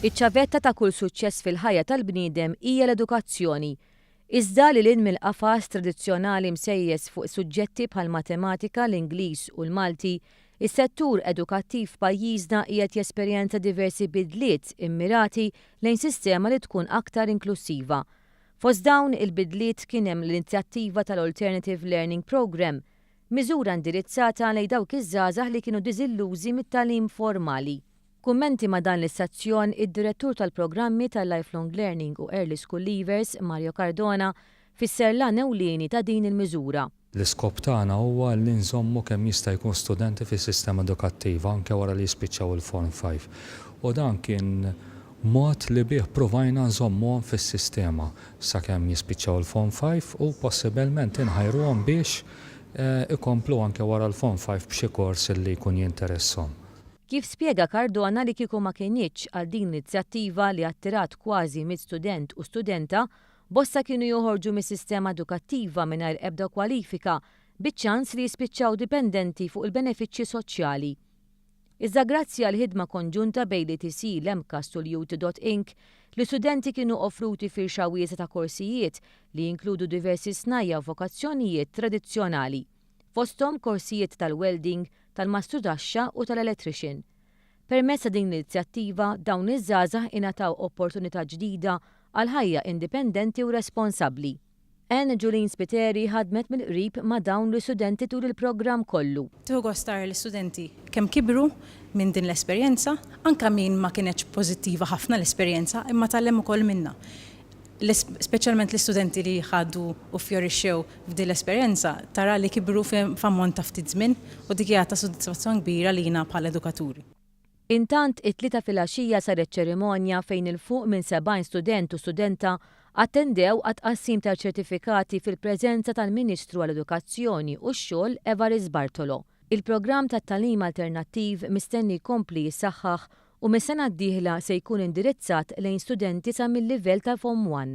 Iċ-ċavetta ta' kull suċċess fil-ħajja tal-bniedem hija l-edukazzjoni. Iżda li lin mill-qafas tradizzjonali msejjes fuq suġġetti bħal matematika, l-Ingliż u l-Malti, is-settur edukattiv pajjiżna qiegħed jesperjenza diversi bidliet immirati lejn sistema li tkun aktar inklusiva. Fost dawn il-bidliet kien hemm l-inizjattiva tal-Alternative Learning Programme, miżura indirizzata lejn dawk iż-żgħażagħ li kienu diżillużi mit-tagħlim formali. Kummenti ma' dan l-istazzjon id-direttur tal-programmi tal-Lifelong Learning u Early School Leavers, Mario Cardona, fisser l-għan ewlieni ta' din il-miżura. L-iskop tagħna huwa li nżommu kemm jista' jkun studenti fis-sistema edukattiva anke wara li jispiċċaw il-Form 5. U dan kien mod li bih provajna nżommuhom fis-sistema sakemm jispiċċaw il-Form 5 u possibilment inħajruhom biex ikomplu anke wara l-Form 5 b'xi kors li jkun jinteresshom. Kif spjega Cardona li kieku ma kienitx għal din l-inizjattiva li attirat kważi mid student u studenta, bosta kienu joħorġu mis-sistema edukattiva mingħajr ebda kwalifika biċ-ċans li jispiċċaw dipendenti fuq il-benefiċċji soċjali. Iżda grazzi għal ħidma konġunta bejn l-ITC, l-MCAS u l-Youth.Inc, li studenti kienu offruti firxa wiesa ta' korsijiet li jinkludu diversi snajja u vokazzjonijiet tradizzjonali, fosthom korsijiet tal-welding, tal-mastru taxxa u tal-electrician. Permezz ta' din l-inizjattiva dawn iż-żgħażagħ ingħataw opportunità ġdida għal ħajja indipendenti u responsabbli. Anne Julien Spiteri ħadmet mill-qrib ma' dawn l-istudenti tul il-programm kollu. Tieħu gostar l-istudenti kemm kibru minn din l-esperjenza, anke min ma kienx pożittiva ħafna l-esperjenza, imma tallem ukoll minnha. Speċjalment l-istudenti li ħadu u fjorixxew f'din l-esperjenza tara li kibru f'ammont ta' ftit żmien u dik hija ta' sodisfazzjon kbira lina bħala edukaturi. Intant it-tlieta filgħaxija saret ċerimonja fejn il-fuq minn 70 student u studenta attendew għat-tqassim tal-ċertifikati fil-preżenza tal-Ministru għall-Edukazzjoni u x-xogħol Evarist Bartolo. Il-programm tat-tagħlim alternattiv mistenni jkompli jissaħħaħ u mis-sena d-dieħla se jkun indirizzat lejn studenti sa mill-livell tal-Form 1.